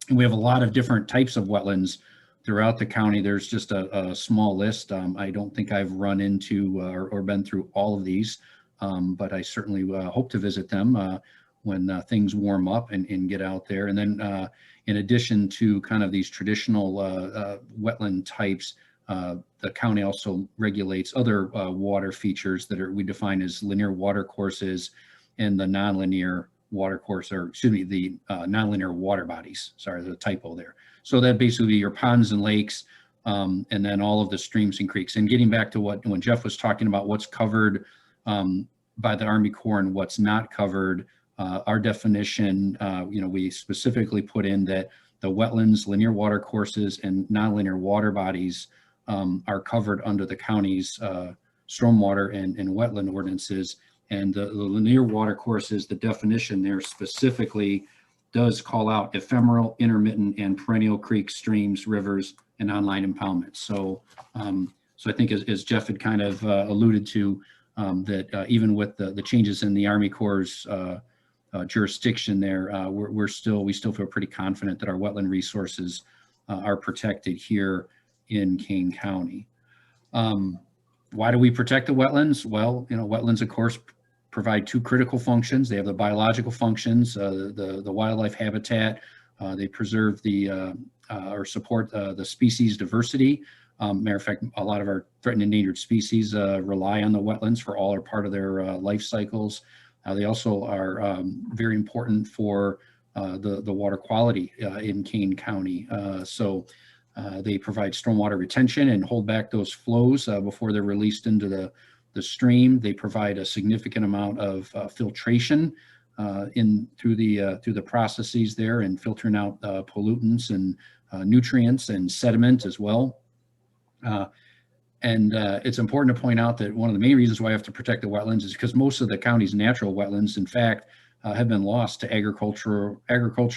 And we have a lot of different types of wetlands throughout the county. There's just a small list. I don't think I've run into or been through all of these. But I certainly hope to visit them when things warm up and get out there. And then in addition to kind of these traditional wetland types, the county also regulates other water features that we define as linear water courses and the nonlinear water course, or excuse me, the nonlinear water bodies. Sorry, there's a typo there. So that basically your ponds and lakes, and then all of the streams and creeks. And getting back to when Jeff was talking about what's covered by the Army Corps and what's not covered, our definition, you know, we specifically put in that the wetlands, linear water courses, and nonlinear water bodies are covered under the county's stormwater and wetland ordinances. And the linear water courses, the definition there specifically does call out ephemeral, intermittent, and perennial creeks, streams, rivers, and online impoundments. So, so I think as Jeff had kind of alluded to, that even with the changes in the Army Corps' jurisdiction there, we still feel pretty confident that our wetland resources are protected here in Kane County. Why do we protect the wetlands? Well, you know, wetlands, of course, provide two critical functions. They have the biological functions, the wildlife habitat. They preserve or support the species diversity. Matter of fact, a lot of our threatened and endangered species rely on the wetlands for all or part of their life cycles. They also are very important for the water quality in Kane County. So They provide stormwater retention and hold back those flows before they're released into the stream. They provide a significant amount of filtration through the processes there, and filtering out pollutants and nutrients and sediment as well. It's important to point out that one of the main reasons why I have to protect the wetlands is because most of the county's natural wetlands, in fact, have been lost to agriculture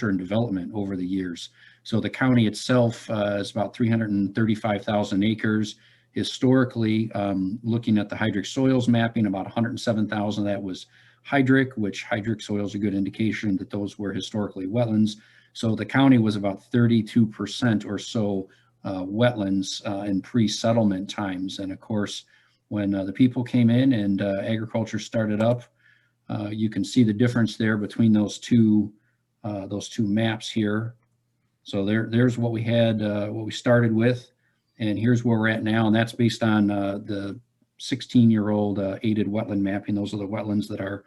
and development over the years. So the county itself is about 335,000 acres. Historically, looking at the hydric soils mapping, about 107,000 of that was hydric, which hydric soil is a good indication that those were historically wetlands. So the county was about 32% or so wetlands in pre-settlement times. And of course, when the people came in and agriculture started up, you can see the difference there between those two maps here. So there's what we had, what we started with, and here's where we're at now. And that's based on the 16-year-old aided wetland mapping. Those are the wetlands that are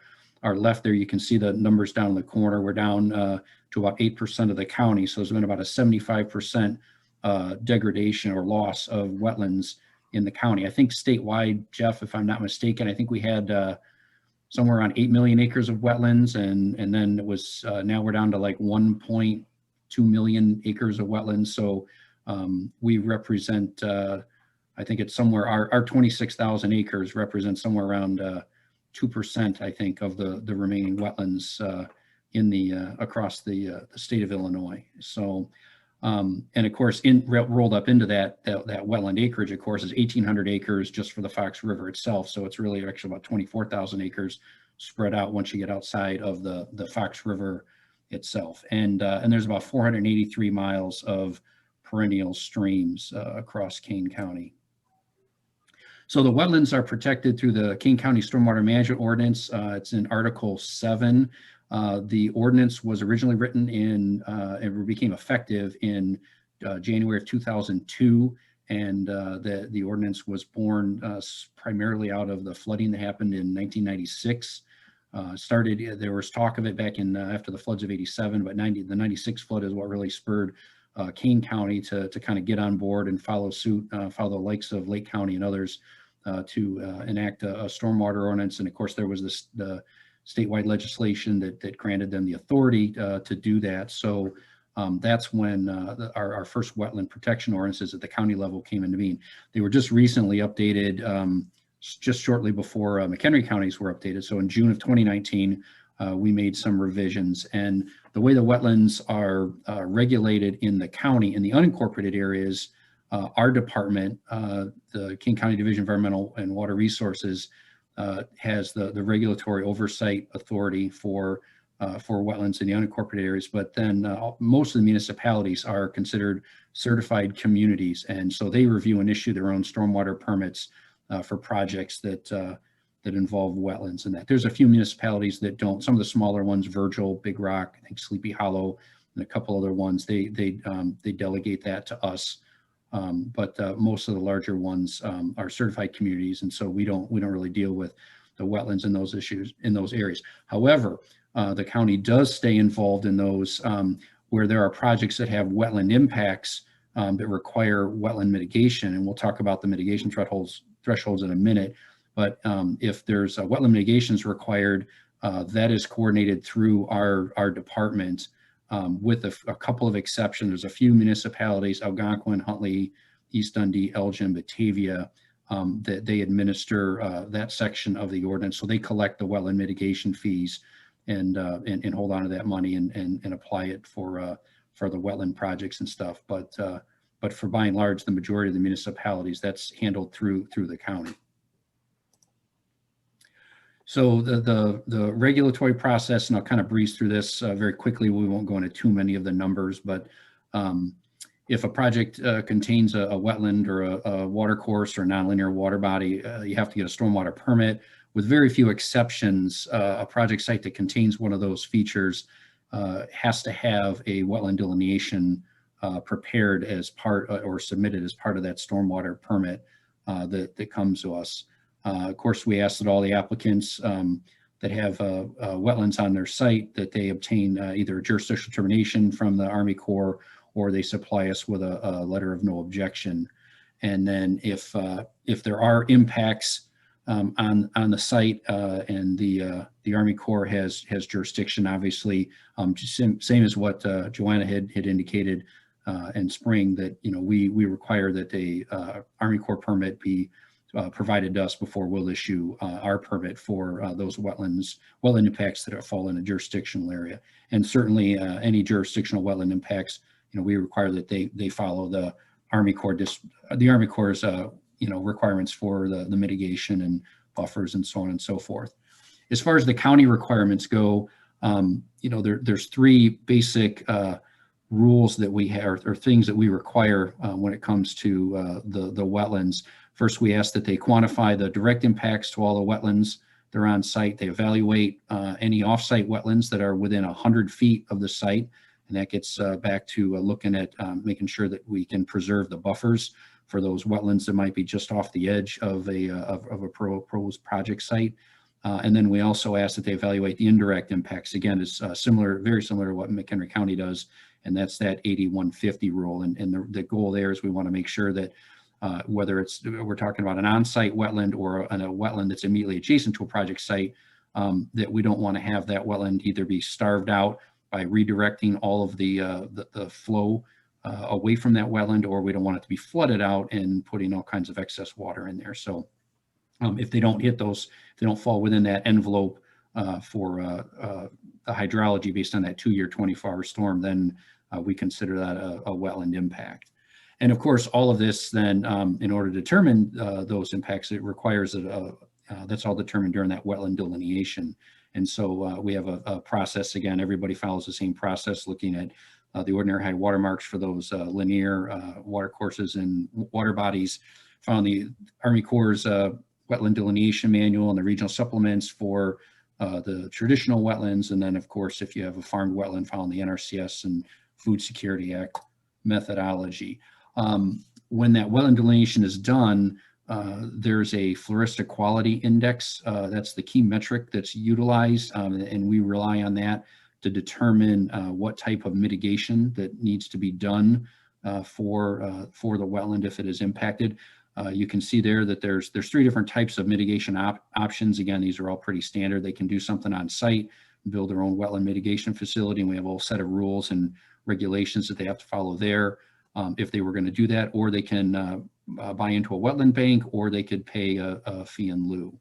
left there. You can see the numbers down in the corner. We're down to about 8% of the county. So there's been about a 75% degradation or loss of wetlands in the county. I think statewide, Jeff, if I'm not mistaken, I think we had somewhere around 8 million acres of wetlands, and then it was now we're down to like 1.2 million acres of wetlands. So we represent, I think it's somewhere, our 26,000 acres represents somewhere around 2%, I think, of the remaining wetlands across the state of Illinois. So, and of course, rolled up into that wetland acreage, of course, is 1,800 acres just for the Fox River itself. So it's really actually about 24,000 acres spread out once you get outside of the Fox River itself. And there's about 483 miles of perennial streams across Kane County. So the wetlands are protected through the Kane County Stormwater Management Ordinance. It's in Article 7. The ordinance was originally written it became effective in January of 2002. And the ordinance was born primarily out of the flooding that happened in 1996. There was talk of it back in after the floods of 87, but the 96 flood is what really spurred Kane County to kind of get on board and follow suit, follow the likes of Lake County and others to enact a stormwater ordinance. And of course, there was the statewide legislation that granted them the authority to do that. So that's when our first wetland protection ordinances at the county level came into being. They were just recently updated just shortly before McHenry counties were updated. So in June of 2019, we made some revisions, and the way the wetlands are regulated in the county, in the unincorporated areas, our department, the King County Division of Environmental and Water Resources, has the regulatory oversight authority for wetlands in the unincorporated areas. But then most of the municipalities are considered certified communities, and so they review and issue their own stormwater permits for projects that involve wetlands. And that there's a few municipalities that don't. Some of the smaller ones, Virgil, Big Rock, I think Sleepy Hollow, and a couple other ones, they delegate that to us. But most of the larger ones are certified communities, and so we don't really deal with the wetlands and those issues in those areas. However, the county does stay involved in those where there are projects that have wetland impacts that require wetland mitigation, and we'll talk about the mitigation thresholds in a minute. But if there's wetland mitigations required, that is coordinated through our department. With a couple of exceptions. There's a few municipalities, Algonquin, Huntley, East Dundee, Elgin, Batavia, that they administer that section of the ordinance. So they collect the wetland mitigation fees and hold on to that money and apply it for the wetland projects and stuff. But for by and large, the majority of the municipalities, that's handled through the county. So the regulatory process, and I'll kind of breeze through this very quickly. We won't go into too many of the numbers, but if a project contains a wetland or a water course or nonlinear water body, you have to get a stormwater permit. With very few exceptions, a project site that contains one of those features has to have a wetland delineation prepared as part or submitted as part of that stormwater permit that comes to us. Of course, we ask that all the applicants that have wetlands on their site that they obtain either a jurisdictional determination from the Army Corps or they supply us with a letter of no objection. And then if there are impacts on the site and the Army Corps has jurisdiction, obviously, just same as what Joanna had indicated in spring, that we require that the Army Corps permit be provided to us before we'll issue our permit for those wetland impacts that fall in a jurisdictional area. And certainly any jurisdictional wetland impacts, we require that they follow the Army Corps' requirements for the mitigation and buffers and so on and so forth. As far as the county requirements go, there's three basic rules that we have, or things that we require when it comes to the wetlands. First, we ask that they quantify the direct impacts to all the wetlands that are on site. They evaluate any off-site wetlands that are within 100 feet of the site. And that gets back to looking at making sure that we can preserve the buffers for those wetlands that might be just off the edge of a proposed project site. And then we also ask that they evaluate the indirect impacts. Again, it's very similar to what McHenry County does, and that's that 80-150 rule. And the goal there is we want to make sure that whether we're talking about an on-site wetland or a wetland that's immediately adjacent to a project site, that we don't want to have that wetland either be starved out by redirecting all of the flow away from that wetland, or we don't want it to be flooded out and putting all kinds of excess water in there. So if they don't hit those, if they don't fall within that envelope for the hydrology based on that 2-year 24-hour storm, then we consider that a wetland impact. And of course, all of this then, in order to determine those impacts, it requires that that's all determined during that wetland delineation. And so we have a process. Again, everybody follows the same process, looking at the ordinary high water marks for those linear water courses and water bodies, found the Army Corps' wetland delineation manual and the regional supplements for the traditional wetlands. And then, of course, if you have a farmed wetland, found the NRCS and Food Security Act methodology. When that wetland delineation is done, there's a floristic quality index. That's the key metric that's utilized, and we rely on that to determine what type of mitigation that needs to be done for the wetland if it is impacted. You can see there that there's 3 different types of mitigation options. Again, these are all pretty standard. They can do something on site, build their own wetland mitigation facility, and we have a whole set of rules and regulations that they have to follow there if they were going to do that, or they can buy into a wetland bank, or they could pay a fee in lieu.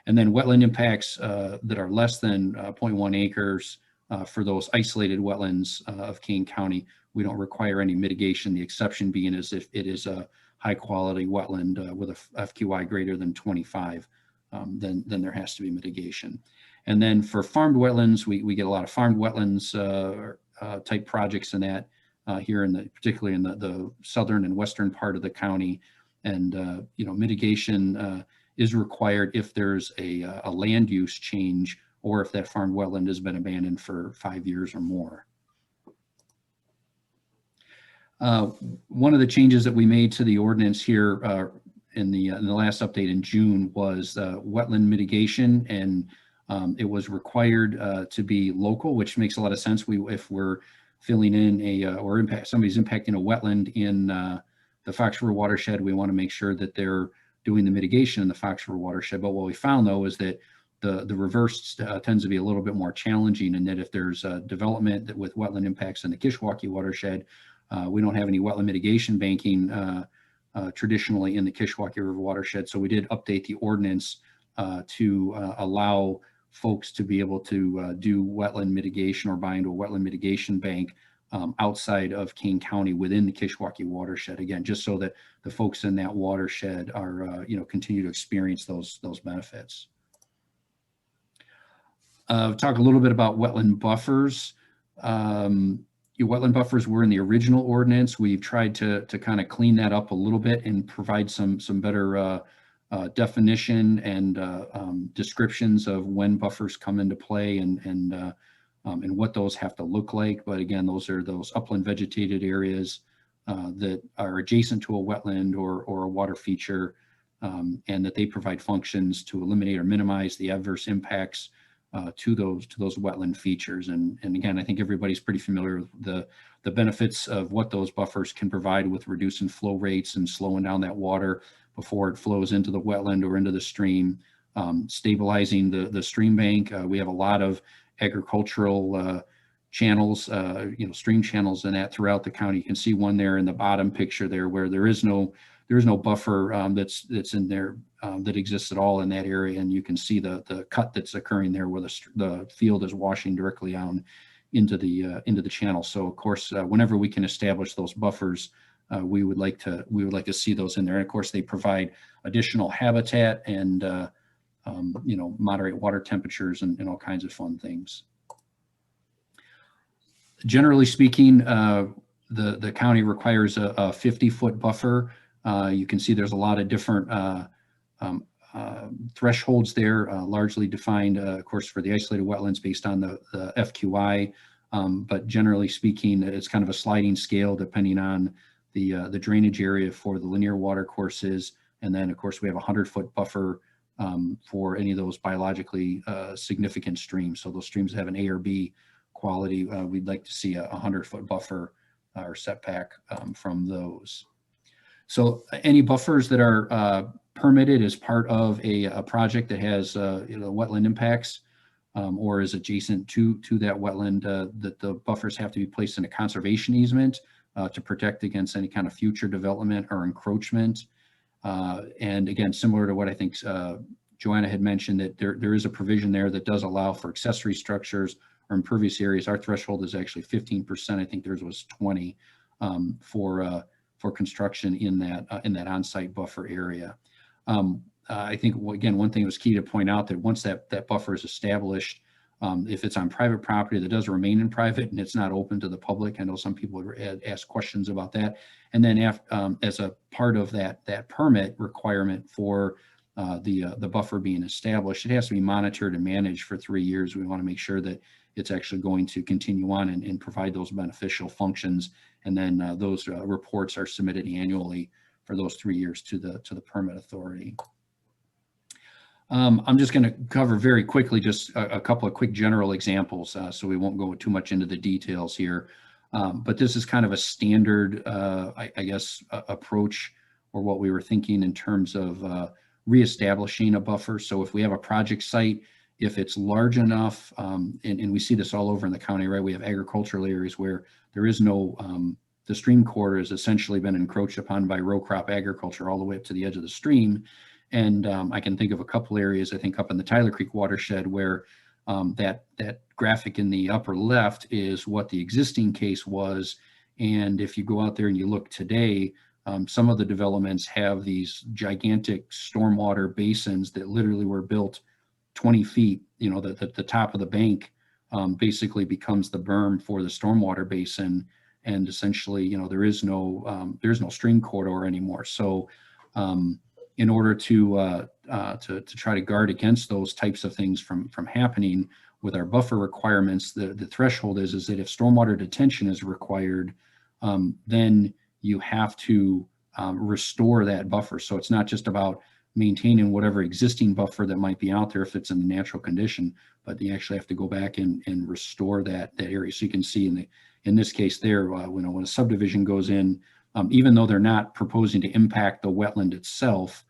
And then wetland impacts that are less than 0.1 acres for those isolated wetlands of Kane County, we don't require any mitigation. The exception being is if it is a high quality wetland with a FQI greater than 25, then there has to be mitigation. And then for farmed wetlands, we get a lot of farmed wetlands type projects in that here particularly in the southern and western part of the county. And mitigation is required if there's a land use change, or if that farmed wetland has been abandoned for 5 years or more. One of the changes that we made to the ordinance here in the last update in June was wetland mitigation, and it was required to be local, which makes a lot of sense. If we're filling in somebody's impacting a wetland in the Fox River watershed, we want to make sure that they're doing the mitigation in the Fox River watershed. But what we found, though, is that the reverse tends to be a little bit more challenging, and that if there's development with wetland impacts in the Kishwaukee watershed, we don't have any wetland mitigation banking traditionally in the Kishwaukee River watershed. So we did update the ordinance to allow folks to be able to do wetland mitigation or buy into a wetland mitigation bank outside of Kane County within the Kishwaukee watershed. Again, just so that the folks in that watershed are, continue to experience those benefits. Talk a little bit about wetland buffers. Wetland buffers were in the original ordinance. We've tried to kind of clean that up a little bit and provide some better definition and descriptions of when buffers come into play and what those have to look like. But again, those are those upland vegetated areas that are adjacent to a wetland or a water feature, and that they provide functions to eliminate or minimize the adverse impacts to those wetland features. And again, I think everybody's pretty familiar with the benefits of what those buffers can provide with reducing flow rates and slowing down that water before it flows into the wetland or into the stream, stabilizing the stream bank. We have a lot of agricultural channels, stream channels and that throughout the county. You can see one there in the bottom picture there where there is no buffer that's in there that exists at all in that area, and you can see the cut that's occurring there where the field is washing directly down into the channel. So of course, whenever we can establish those buffers, we would like to see those in there. And of course, they provide additional habitat and moderate water temperatures and all kinds of fun things. Generally speaking, the county requires a 50-foot buffer. You can see there's a lot of different thresholds there, largely defined, of course, for the isolated wetlands based on the FQI. But generally speaking, it's kind of a sliding scale depending on the drainage area for the linear water courses. And then, of course, we have a 100-foot buffer for any of those biologically significant streams. So those streams have an A or B quality. We'd like to see a 100-foot buffer or setback from those. So any buffers that are permitted as part of a project that has wetland impacts or is adjacent to that wetland, that the buffers have to be placed in a conservation easement to protect against any kind of future development or encroachment. And again, similar to what I think Joanna had mentioned, that there is a provision there that does allow for accessory structures or impervious areas. Our threshold is actually 15%. I think theirs was 20 for construction in that on-site buffer area. I think, again, one thing that was key to point out that once that buffer is established, if it's on private property, that does remain in private and it's not open to the public. I know some people would ask questions about that. And then as a part of that permit requirement for the buffer being established, it has to be monitored and managed for 3 years. We want to make sure that it's actually going to continue on and provide those beneficial functions. And then those reports are submitted annually for those 3 years to the permit authority. I'm just going to cover very quickly just a couple of quick general examples, so we won't go too much into the details here. But this is kind of a standard, I guess, approach or what we were thinking in terms of reestablishing a buffer. So if we have a project site, if it's large enough, and we see this all over in the county, right? We have agricultural areas where there is no, the stream corridor has essentially been encroached upon by row crop agriculture all the way up to the edge of the stream. And I can think of a couple areas, I think up in the Tyler Creek watershed where that graphic in the upper left is what the existing case was. And if you go out there and you look today, some of the developments have these gigantic stormwater basins that literally were built 20 feet, the top of the bank basically becomes the berm for the stormwater basin. And essentially, there is no stream corridor anymore. So in order to try to guard against those types of things from happening with our buffer requirements, the threshold is that if stormwater detention is required, then you have to restore that buffer. So it's not just about maintaining whatever existing buffer that might be out there if it's in the natural condition, but you actually have to go back and restore that area. So you can see in this case there, when a subdivision goes in, even though they're not proposing to impact the wetland itself,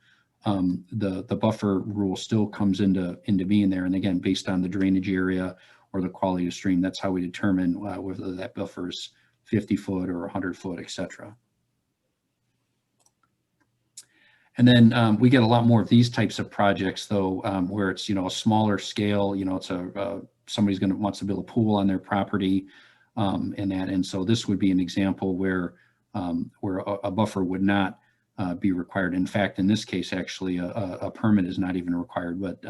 the buffer rule still comes into being there. And again, based on the drainage area or the quality of stream, that's how we determine whether that buffer is 50 foot or 100 foot, et cetera. And then we get a lot more of these types of projects, though, where it's a smaller scale. It's somebody's wants to build a pool on their property, and so this would be an example where a buffer would not be required. In fact, in this case, actually, a permit is not even required. But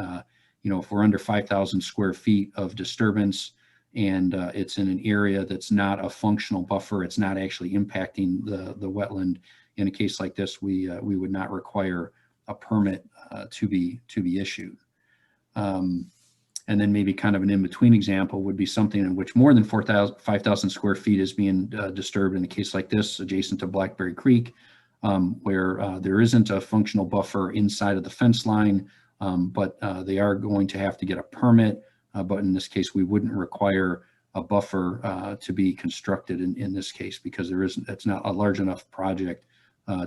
if we're under 5,000 square feet of disturbance and it's in an area that's not a functional buffer, it's not actually impacting the wetland. In a case like this, we would not require a permit to be issued. And then maybe kind of an in-between example would be something in which more than 5,000 square feet is being disturbed in a case like this, adjacent to Blackberry Creek, where there isn't a functional buffer inside of the fence line, but they are going to have to get a permit but in this case, we wouldn't require a buffer to be constructed in this case, because it's not a large enough project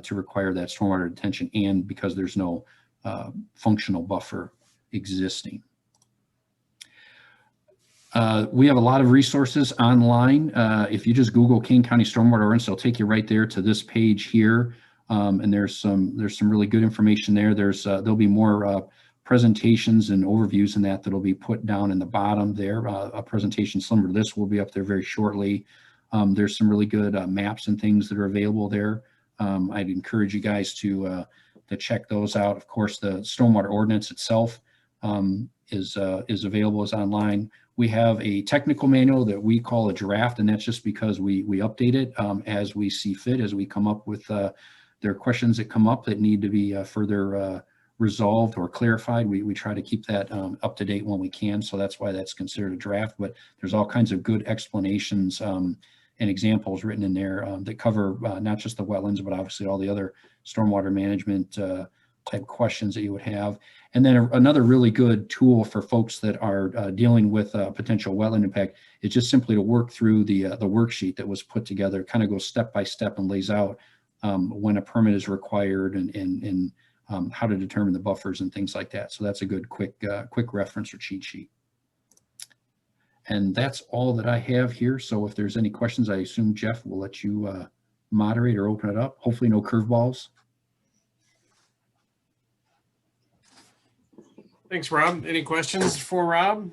to require that stormwater detention, and because there's no functional buffer existing. We have a lot of resources online. If you just Google Kane County Stormwater Ordinance, it'll take you right there to this page here. And there's some really good information there. There'll be more presentations and overviews in that'll be put down in the bottom there. A presentation similar to this will be up there very shortly. There's some really good maps and things that are available there. I'd encourage you guys to check those out. Of course, the stormwater ordinance itself is available, is online. We have a technical manual that we call a draft, and that's just because we update it as we see fit, as we come up with there are questions that come up that need to be further resolved or clarified. We try to keep that up to date when we can, so that's why that's considered a draft. But there's all kinds of good explanations and examples written in there that cover not just the wetlands, but obviously all the other stormwater management type questions that you would have. And then another really good tool for folks that are dealing with potential wetland impact is just simply to work through the worksheet that was put together. It kind of goes step by step and lays out when a permit is required and how to determine the buffers and things like that. So that's a good quick reference or cheat sheet. And that's all that I have here. So if there's any questions, I assume Jeff will let you moderate or open it up. Hopefully no curveballs. Thanks, Rob. Any questions for Rob?